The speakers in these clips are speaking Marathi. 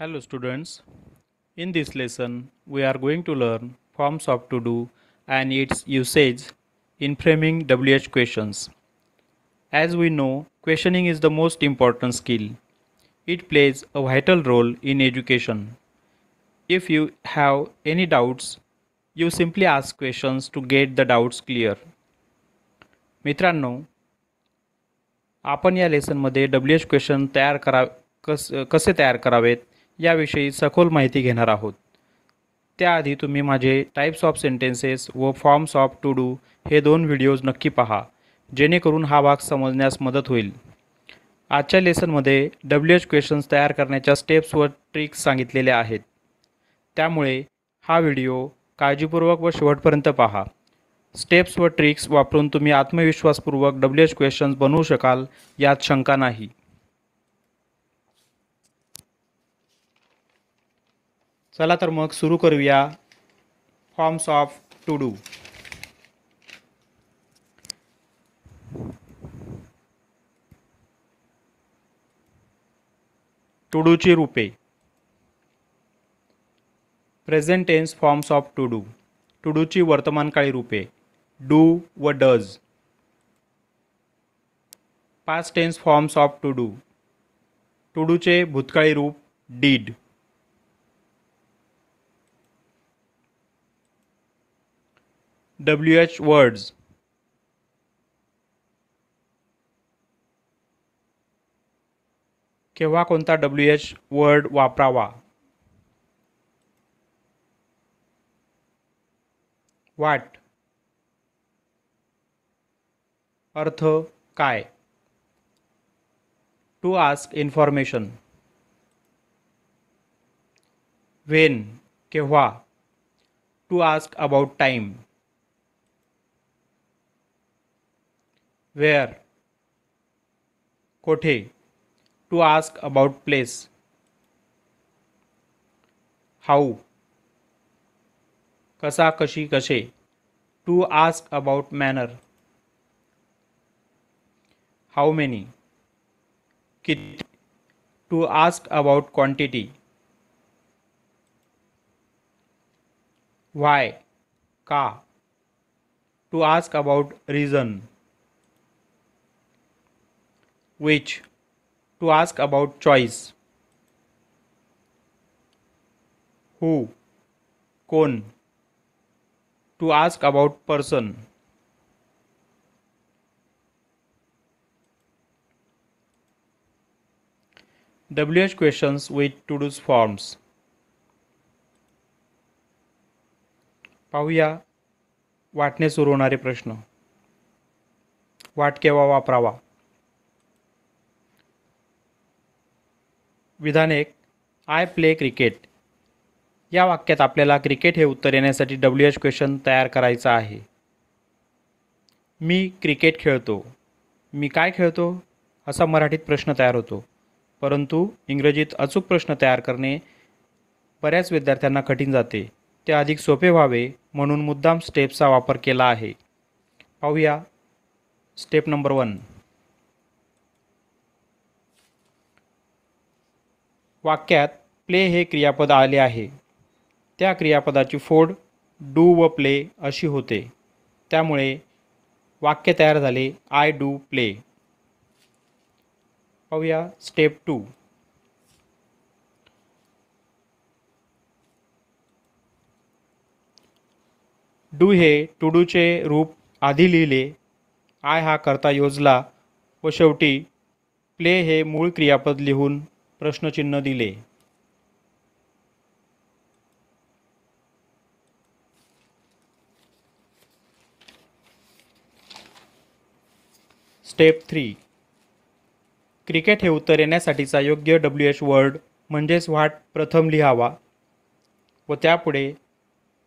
Hello students, in this lesson we are going to learn forms of to do and its usage in framing WH questions. As we know, questioning is the most important skill. It plays a vital role in education. If you have any doubts, you simply ask questions to get the doubts clear. मित्रांनो, आपण या लेसनमध्ये WH क्वेश्चन कसे तयार करावेत याविषयी सखोल माहिती घेणार आहोत. त्याआधी तुम्ही माझे टाइप्स ऑफ सेंटेन्सेस व फॉर्म्स ऑफ टू डू हे 2 व्हिडिओज नक्की पहा, जेणेकरून हा भाग समजण्यास मदत होईल. आजच्या लेसनमध्ये WH क्वेश्चन्स तयार करण्याच्या स्टेप्स व ट्रिक्स सांगितलेल्या आहेत. त्यामुळे हा व्हिडिओ काळजीपूर्वक व शेवटपर्यंत पहा. स्टेप्स व ट्रिक्स वापरून तुम्ही आत्मविश्वासपूर्वक WH क्वेश्चन्स बनवू शकाल यात शंका नाही. चला तर मग सुरू करूया forms of to do. To डूची रूपे. Present tense forms of to do. To डूची वर्तमानकाळी रूपे डू व does. Past tense forms of to do. To डूचे भूतकाळी रूप डीड. WH words. केव्हा कोणता WH वर्ड वापरावा. व्हॉट. अर्थ काय. To ask information. व्हेन केव्हा. To ask about time. Where कोठे. To ask about place. How कसा कशी कसे. To ask about manner. How many किती. To ask about quantity. Why का. To ask about reason. which to ask about choice. who कोण. to ask about person. WH questions with to do's forms. पाहूया वाटणे सुरू होणारे प्रश्न. वाट केव्हा वापरावा. विधान 1. I play cricket. या वाक्यात आपल्याला क्रिकेट हे उत्तर येण्यासाठी WH क्वेश्चन तयार करायचा आहे. मी क्रिकेट खेळतो. मी काय खेळतो असा मराठीत प्रश्न तयार होतो, परंतु इंग्रजीत अचूक प्रश्न तयार करणे बऱ्याच विद्यार्थ्यांना कठीण जाते. ते अधिक सोपे व्हावे म्हणून मुद्दाम स्टेप्सचा वापर केला आहे. पाहूया स्टेप नंबर 1. वाक्यात प्ले हे क्रियापद आले आहे. त्या क्रियापदाची फोड डू व प्ले अशी होते. त्यामुळे वाक्य तयार झाले आय डू प्ले. पाहूया स्टेप 2. डू हे टू डूचे रूप आधी लिहिले. आय हा करता योजला व शेवटी प्ले हे मूळ क्रियापद लिहून प्रश्नचिन्ह दिले. स्टेप 3. क्रिकेट हे उत्तर येण्यासाठीचा योग्य WH वर्ड म्हणजेच व्हॉट प्रथम लिहावा व त्यापुढे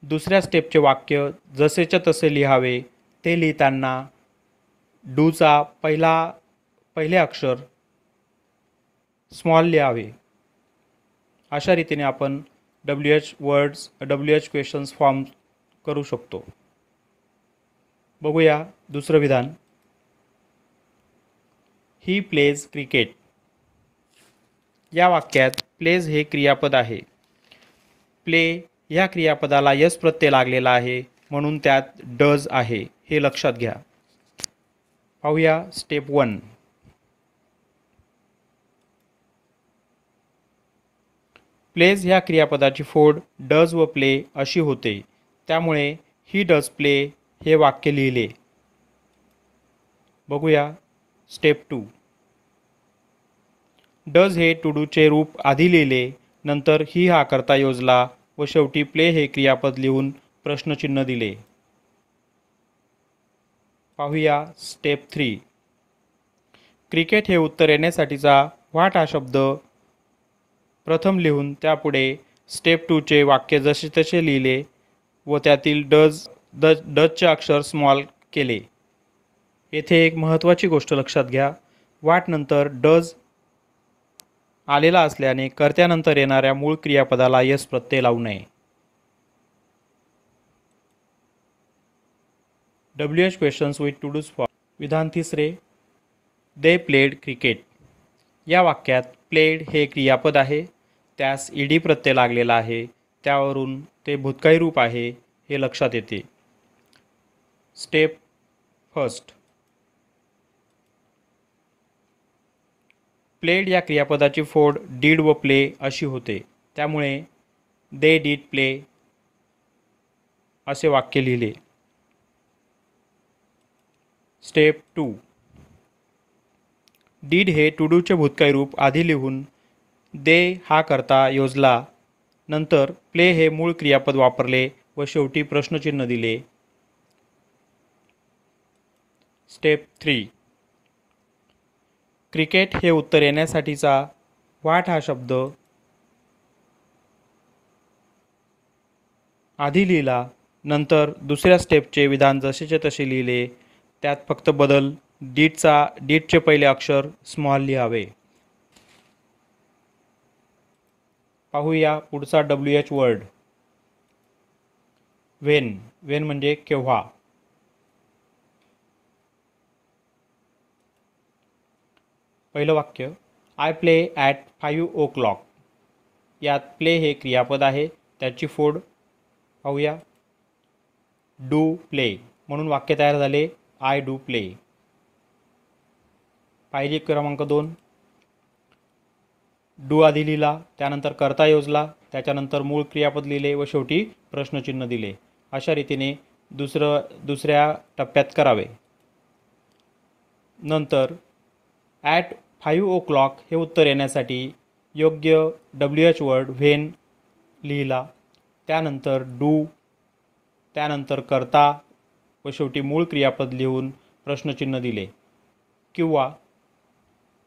दुसऱ्या स्टेपचे वाक्य जसेच्या तसे लिहावे. ते लिहिताना डूचा पहिले अक्षर स्मॉल लिहावे. अशा रीतीने आपण WH क्वेश्चन्स फॉर्म करू शकतो. बघूया दुसरं विधान. He plays cricket. या वाक्यात प्लेज हे क्रियापद आहे. प्ले ह्या क्रियापदाला यस प्रत्यय लागलेला आहे म्हणून त्यात डज आहे हे लक्षात घ्या. पाहूया स्टेप 1. प्लेज ह्या क्रियापदाची फोड डज व प्ले अशी होते, त्यामुळे ही डज प्ले हे वाक्य लिहिले. बघूया स्टेप 2. डज हे टू डूचे रूप आधी लिहिले, नंतर ही हा करता योजला व शेवटी प्ले हे क्रियापद लिहून प्रश्नचिन्ह दिले. पाहूया स्टेप 3. क्रिकेट हे उत्तर येण्यासाठीचा व्हाट हा शब्द प्रथम लिहून त्यापुढे स्टेप 2चे वाक्य जसे तसे लिहिले व त्यातील डजचे अक्षर स्मॉल केले. येथे एक महत्त्वाची गोष्ट लक्षात घ्या. व्हाट नंतर डज आलेला असल्याने कर्त्यानंतर येणाऱ्या मूळ क्रियापदाला यस प्रत्यय लावू नये. WH questions with to does form. विधान 3. They played cricket. या वाक्यात प्लेड हे क्रियापद आहे, त्यास ईडी प्रत्यय लागलेला आहे, त्यावरून ते भूतकाळी रूप आहे हे लक्षात येते. स्टेप 1. प्लेड या क्रियापदाची फोड डीड व प्ले अशी होते, त्यामुळे दे डीड प्ले असे वाक्य लिहिले. स्टेप 2. डीड हे टू डूचे भूतकाळी रूप आधी लिहून दे हा करता योजला, नंतर प्ले हे मूळ क्रियापद वापरले व शेवटी प्रश्नचिन्ह दिले. स्टेप 3. क्रिकेट हे उत्तर येण्यासाठीचा व्हाट हा शब्द आधी लिहिला, नंतर दुसऱ्या स्टेपचे विधान जसेचे तसे लिहिले, त्यात फक्त बदल डीडचे पहिले अक्षर स्मॉल लिहावे. पाहूया पुढचा WH वर्ड. व्हेन. व्हेन म्हणजे केव्हा. पहिलं वाक्य आय प्ले ॲट 5 o'clock. यात प्ले हे क्रियापद आहे, त्याची फोड पाहूया डू प्ले म्हणून वाक्य तयार झाले आय डू प्ले. पायरी क्रमांक 2. डू आधी लिहिला, त्यानंतर करता योजला, त्याच्यानंतर मूळ क्रियापद लिहिले व शेवटी प्रश्नचिन्ह दिले. अशा रीतीने दुसऱ्या टप्प्यात करावे. नंतर ॲट 5 o'clock हे उत्तर येण्यासाठी योग्य WH वर्ड व्हेन लिहिला, त्यानंतर डू, त्यानंतर करता व शेवटी मूळ क्रियापद लिहून प्रश्नचिन्ह दिले. किंवा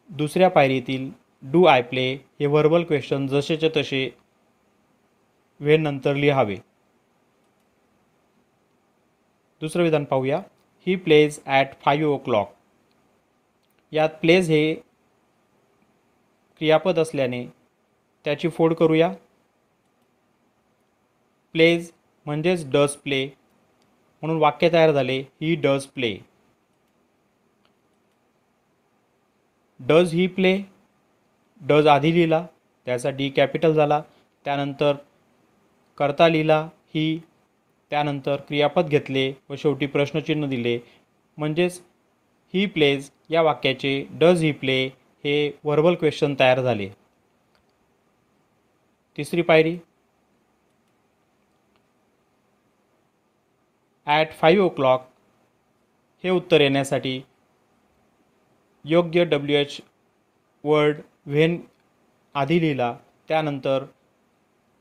दुसऱ्या पायरीतील डू आय प्ले हे व्हर्बल क्वेश्चन जसेचे तसे व्हेन नंतर लिहावे. दुसरं विधान पाहूया. He plays at 5 o'clock. यात प्लेज हे क्रियापद असल्याने त्याची फोड करूया. प्लेज म्हणजेच डज प्ले म्हणून वाक्य तयार झाले ही does play. Does he play. Does आधी लिहिला, त्याचा डी कॅपिटल झाला, त्यानंतर करता लिहिला ही, त्यानंतर क्रियापद घेतले व शेवटी प्रश्नचिन्ह दिले, म्हणजेच ही प्लेज या वाक्याचे डज ही प्ले हे व्हर्बल क्वेश्चन तयार झाले. तिसरी पायरी ॲट 5 o'clock हे उत्तर येण्यासाठी योग्य WH वर्ड व्हेन आधी लिहिला, त्यानंतर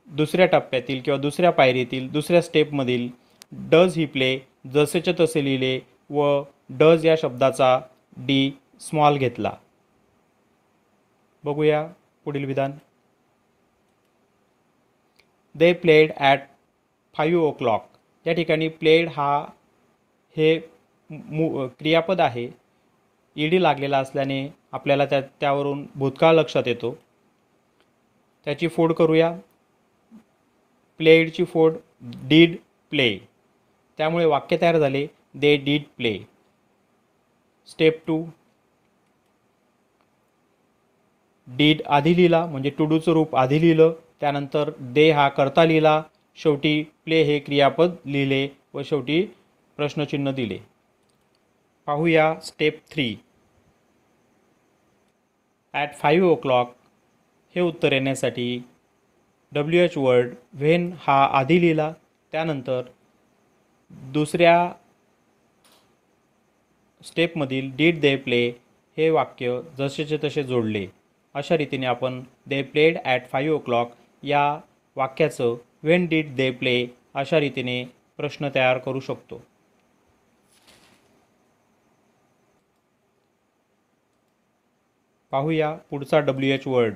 दुसऱ्या टप्प्यातील किंवा दुसऱ्या पायरीतील दुसऱ्या स्टेपमधील डज ही प्ले जसेचे तसे लिहिले व डज या शब्दाचा डी स्मॉल घेतला. बघूया पुढील विधान. They played at 5 o'clock. या ठिकाणी प्लेड हे क्रियापद आहे, ईडी लागलेला असल्याने आपल्याला त्यावरून भूतकाळ लक्षात येतो. त्याची फोड करूया. प्लेडची फोड डीड प्ले, त्यामुळे वाक्य तयार झाले they did play. Step 2. Did आधी लिहिला म्हणजे टू डूचं रूप आधी लिहिलं, त्यानंतर दे हा करता लिहिला, शेवटी प्ले हे क्रियापद लिहिले व शेवटी प्रश्नचिन्ह दिले. पाहूया स्टेप 3. ॲट 5 o'clock हे उत्तर येण्यासाठी WH वर्ड व्हेन हा आधी लिहिला, त्यानंतर दुसऱ्या स्टेपमधील डीड दे प्ले हे वाक्य जसेचे तसे जोडले. अशा रीतीने आपण दे प्लेड ॲट 5 o'clock या वाक्याचं व्हेन डीड दे प्ले अशा रीतीने प्रश्न तयार करू शकतो. पाहूया पुढचा WH वर्ड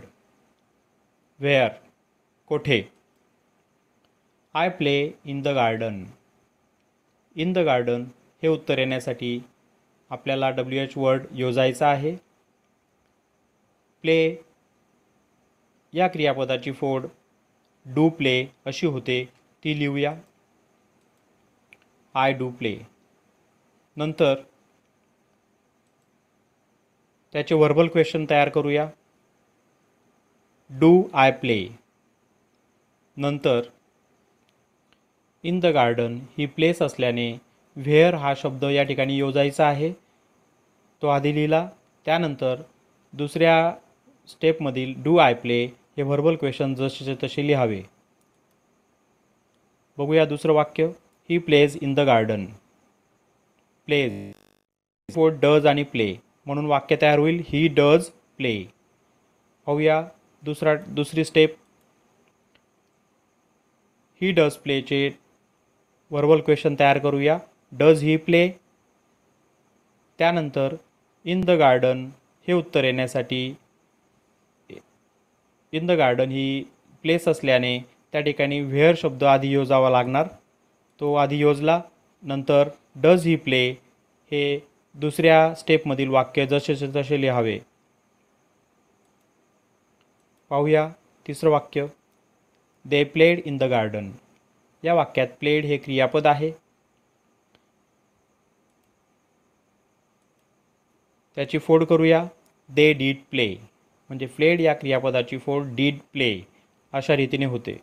वेअर, कोठे. I play in the garden. In the garden हे उत्तर येण्यासाठी आपल्याला WH वर्ड योजायचा आहे. प्ले या क्रियापदाची फोड डू प्ले अशी होते, ती लिहूया. I do play. नंतर त्याचे वर्बल क्वेश्चन तयार करूया. Do I play. नंतर इन द गार्डन ही प्लेस असल्याने व्हेअर हा शब्द या ठिकाणी योजायचा आहे, तो आधी लिहिला. त्यानंतर दुसऱ्या स्टेपमधील डू आय प्ले हे व्हर्बल क्वेश्चन जसे तसे लिहावे. बघूया दुसरं वाक्य. He plays in the garden. Plays for does आणि प्ले म्हणून वाक्य तयार होईल ही डज प्ले. पाहूया दुसरी स्टेप. ही डज प्लेचे वर्बल क्वेश्चन तयार करूया. Does he play. त्यानंतर इन द गार्डन हे उत्तर येण्यासाठी इन द गार्डन ही प्लेस असल्याने त्या ठिकाणी व्हेअर शब्द आधी योजावा लागणार, तो आधी योजला. नंतर डज ही प्ले हे दुसऱ्या स्टेपमधील वाक्य जसेचे तसे लिहावे. पाहूया तिसरं वाक्य. They played in the garden. या वाक्यात प्लेड हे क्रियापद आहे, त्याची फोड करूया. दे डीड प्ले म्हणजे प्लेड या क्रियापदाची फोड डीड प्ले अशा रीतीने होते.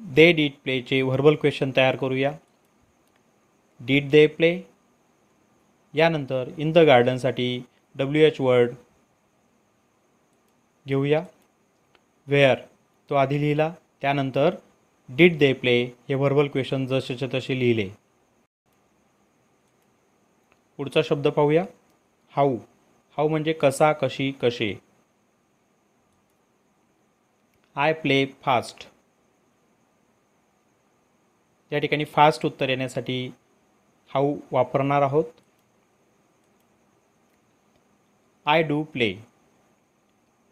दे डीड प्लेचे व्हर्बल क्वेश्चन तयार करूया. Did they play. यानंतर इन द गार्डनसाठी WH वर्ड घेऊया. वेअर तो आधी लिहिला, त्यानंतर डीड दे प्ले हे व्हर्बल क्वेश्चन जसेचे तसे लिहिले. पुढचा शब्द पाहूया. हाऊ. हाऊ म्हणजे कसा, कशी, कसे. I play fast. या ठिकाणी फास्ट उत्तर येण्यासाठी हाऊ वापरणार आहोत. I do play.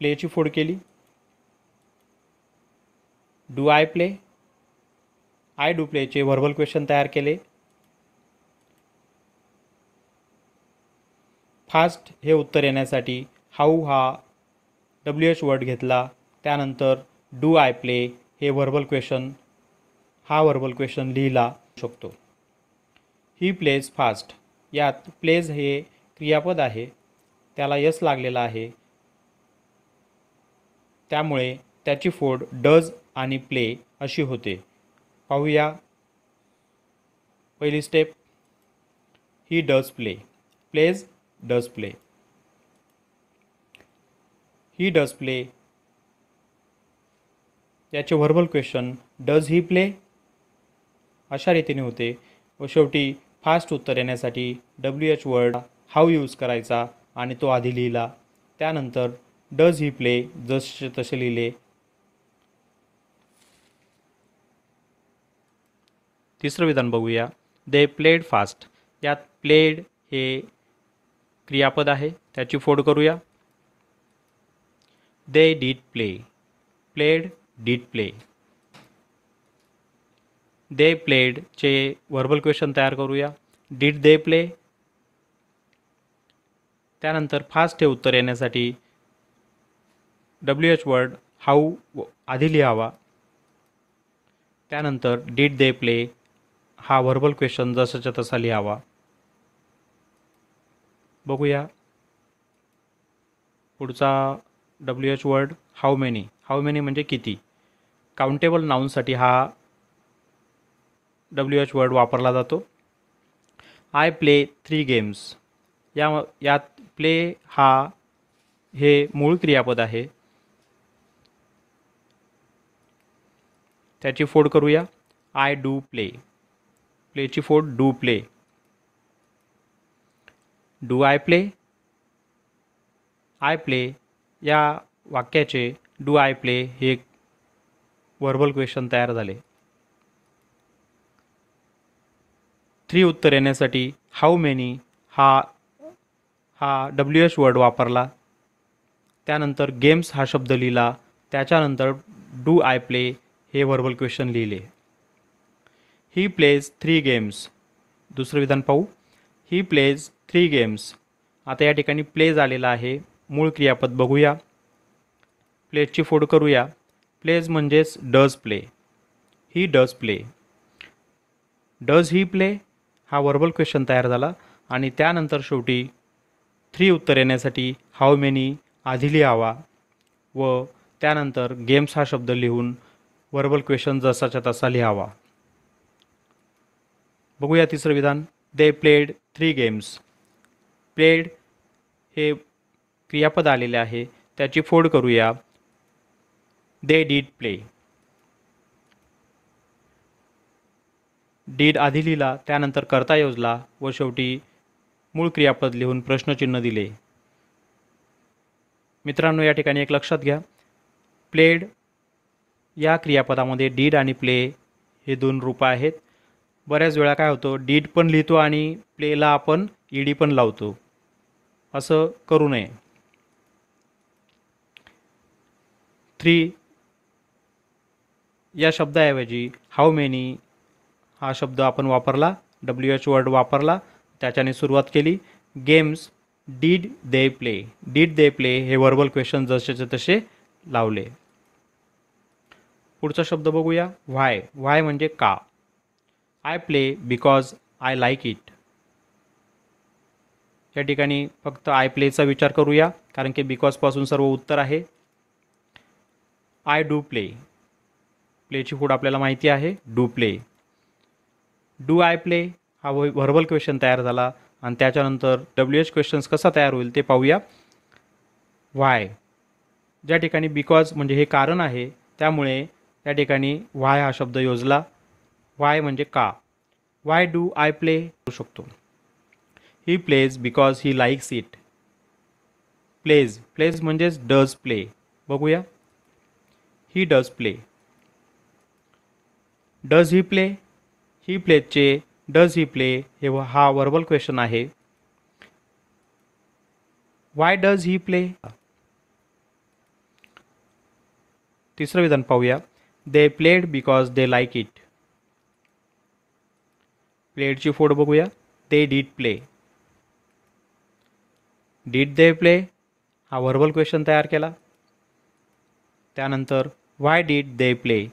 प्लेची फोड केली. Do I play. I do प्लेचे व्हर्बल क्वेश्चन तयार केले. फास्ट हे उत्तर येण्यासाठी हाऊ हा WH वर्ड घेतला. त्यानंतर डू आय प्ले हे व्हर्बल क्वेश्चन हा व्हर्बल क्वेश्चन लिहिला शकतो. He pledge fast. यात प्लेज हे क्रियापद आहे, त्याला यस लागलेला आहे, त्यामुळे त्याची फोड डज आणि प्ले अशी होते. पाहूया पहिली step. He does play. Plays does play. He does play याचे verbal question does he play अशा रीतीने होते. व शेवटी फास्ट उत्तर येण्यासाठी WH वर्ड हाऊ यूज करायचा आणि तो आधी लिहिला. त्यानंतर डज ही प्ले जसे तसे लिहिले. तिसरं विधान बघूया. They played fast. यात प्लेड हे क्रियापद आहे, त्याची फोड करूया. They did play. Played did play. They प्लेडचे व्हर्बल क्वेश्चन तयार करूया. Did they play. त्यानंतर फास्ट हे उत्तर येण्यासाठी WH वर्ड हाऊ आधी लिहावा. त्यानंतर डीड दे प्ले हा व्हर्बल क्वेश्चन जसाच्या तसा लिहावा. बघूया पुढचा WH word how many. How many म्हणजे किती. काउंटेबल नाऊनसाठी हा WH वर्ड वापरला जातो. I play 3 games. यात प्ले हे मूळ क्रियापद आहे. त्याची फोड करूया. I do play. प्लेची फोड do play. Do I play. I play या वाक्याचे डू आय प्ले हे एक वर्बल क्वेश्चन तयार झाले. 3 उत्तर येण्यासाठी हाऊ मेनी हा WH वर्ड वापरला. त्यानंतर गेम्स हा शब्द लिहिला. त्याच्यानंतर डू आय प्ले हे वर्बल क्वेश्चन लिहिले. He plays 3 games. दुसरं विधान पाहू. He plays 3 games. आता या ठिकाणी प्लेज आलेला आहे. मूळ क्रियापद बघूया. प्लेजची फोड करूया. प्लेज म्हणजेच does play. He does play. Does he play हा वर्बल क्वेश्चन तयार झाला आणि त्यानंतर शेवटी 3 उत्तर येण्यासाठी हाऊ मेनी आधी लिहावा व त्यानंतर गेम्स हा शब्द लिहून वर्बल क्वेश्चन जसाच्या तसा लिहावा. बघूया तिसरं विधान. They played 3 games. प्लेड हे क्रियापद आलेले आहे. त्याची फोड करूया. They did play. डीड आधी लिहिला, त्यानंतर करता योजला व शेवटी मूळ क्रियापद लिहून प्रश्नचिन्ह दिले. मित्रांनो, या ठिकाणी एक लक्षात घ्या. प्लेड या क्रियापदामध्ये डीड आणि प्ले हे 2 रूपं आहेत. बऱ्याच वेळा काय होतं, डीड पण लिहितो आणि प्लेला आपण ईडी पण लावतो. असं करू नये. 3 या शब्दाऐवजी हाऊ मेनी हा शब्द आपण वापरला. WH वर्ड वापरला. त्याच्याने सुरुवात केली. Games did they play. Did they play हे वर्बल क्वेश्चन जसेचे तसे लावले. पुढचा शब्द बघूया. व्हाय. व्हाय म्हणजे का. I play because I like it. या ठिकाणी फक्त आय प्लेचा विचार करूया कारण की बिकॉजपासून सर्व उत्तर आहे. I do play. प्लेची फोड आपल्याला माहिती आहे. Do play. Do I play हा व्हर्बल क्वेश्चन तयार झाला आणि त्याच्यानंतर WH क्वेश्चन्स कसा तयार होईल ते पाहूया. व्हाय. ज्या ठिकाणी बिकॉज म्हणजे हे कारण आहे त्यामुळे या ठिकाणी व्हाय हा शब्द योजला. व्हाय म्हणजे का. व्हाय डू आय प्ले करू शकतो. He plays because he likes it. Plays. Plays म्हणजेच डज प्ले. बघूया. He does play. Does he play. He प्लेजचे डज ही प्ले हे हा वर्बल क्वेश्चन आहे. Why does he play. तिसरं विधान पाहूया. They played because they like it. प्लेडची फोड बघूया. They did play. Did they play हा वर्बल क्वेश्चन तयार केला. त्यानंतर why did they play.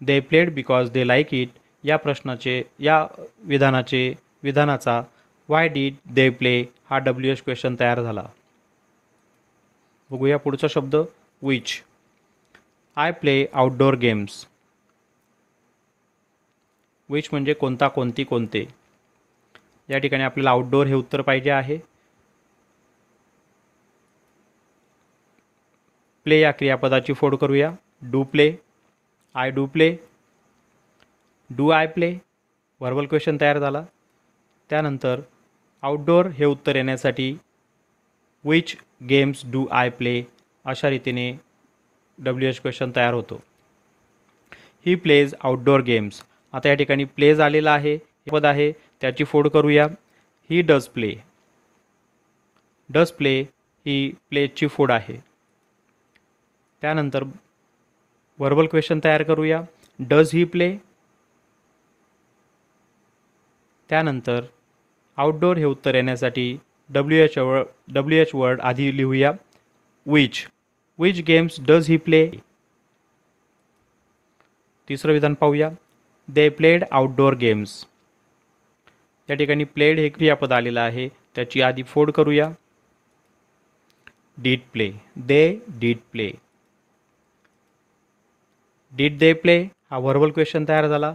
They played because they like it या प्रश्नाचे या विधानाचा व्हाय डीड दे प्ले हा WH क्वेश्चन तयार झाला. बघूया पुढचा शब्द. Which. I play outdoor games. Which म्हणजे कोणता, कोणती, कोणते. या ठिकाणी आपल्याला आउटडोर हे उत्तर पाहिजे आहे. प्ले या क्रियापदाची फोड करूया. Do play. I do play. Do I play verbal question तयार झाला. त्यानंतर आउटडोर हे उत्तर येण्यासाठी which games do I play अशा रीतीने WH क्वेश्चन तयार होतो. He plays outdoor games. आता या ठिकाणी प्लेज आलेला आहे, हे पद आहे, त्याची फोड करूया. He does play. Does play he प्लेजची फोड आहे. त्यानंतर वर्बल क्वेश्चन तयार करूया. Does he play. त्यानंतर आउटडोर हे उत्तर येण्यासाठी WH वर्ड आधी लिहूया. Which. Which games does he play. तिसरं विधान पाहूया. They played outdoor games. या ठिकाणी प्लेड हे क्रियापद आलेलं आहे, त्याची आधी फोड करूया. did play. They did play. Did they play हा व्हर्बल क्वेश्चन तयार झाला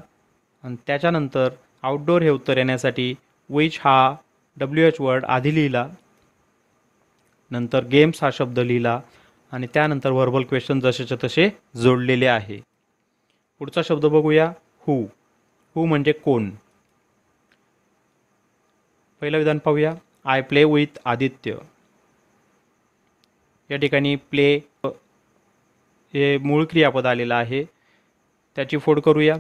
आणि त्याच्यानंतर आउटडोर हे उत्तर येण्यासाठी विच हा WH वर्ड आधी लिहिला, नंतर गेम्स हा शब्द लिहिला आणि त्यानंतर व्हर्बल क्वेश्चन जसेच्या तसे जोडलेले आहे. पुढचा शब्द बघूया, हू. हू म्हणजे कोण. पहिलं विधान पाहूया, आय प्ले विथ आदित्य. या ठिकाणी प्ले हे मूळ क्रियापद आलेलं आहे, त्याची फोड करूया.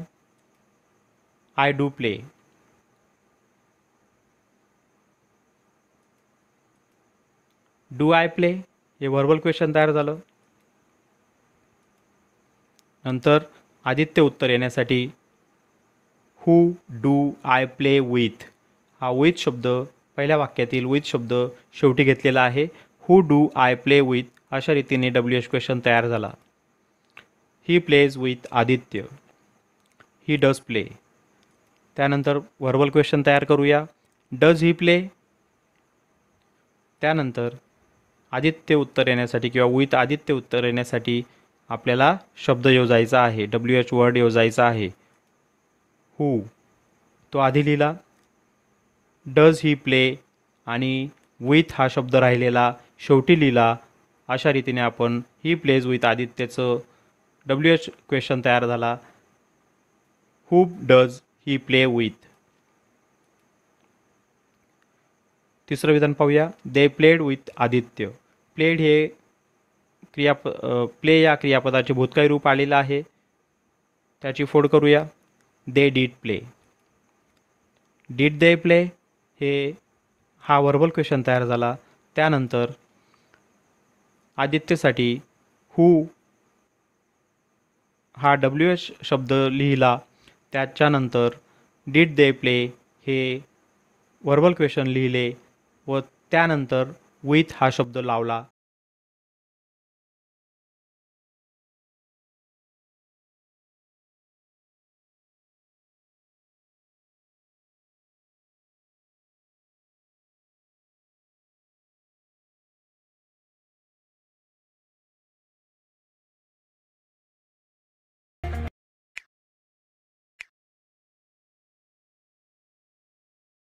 I do play. Do I play हे व्हर्बल क्वेश्चन तयार झालं. नंतर आदित्य उत्तर येण्यासाठी who do I play with हा विथ शब्द पहिल्या वाक्यातील विथ शब्द शेवटी घेतलेला आहे. Who do I play with अशा रीतीने WH क्वेश्चन तयार झाला. ही plays with Aditya. He does play. त्यानंतर व्हर्बल क्वेश्चन तयार करूया. Does he play. त्यानंतर आदित्य उत्तर येण्यासाठी किंवा विथ आदित्य उत्तर येण्यासाठी आपल्याला शब्द योजायचा आहे, WH वर्ड योजायचा आहे. हू तो आधी लिहिला, डज ही प्ले आणि विथ हा शब्द राहिलेला शेवटी लिहिला. अशा रीतीने आपण ही प्लेज विथ आदित्यचं WH क्वेश्चन तयार झाला. Who does he play with. तिसरं विधान पाहूया, they played with Aditya. Played हे प्ले या क्रियापदाचे भूतकाळी रूप आलेलं आहे, त्याची फोड करूया. They did play. Did they play हे हा व्हर्बल क्वेश्चन तयार झाला. त्यानंतर आदित्यसाठी हू हा WH शब्द लिहिला. त्याच्यानंतर डीड दे प्ले हे व्हर्बल क्वेश्चन लिहिले व त्यानंतर विथ हा शब्द लावला.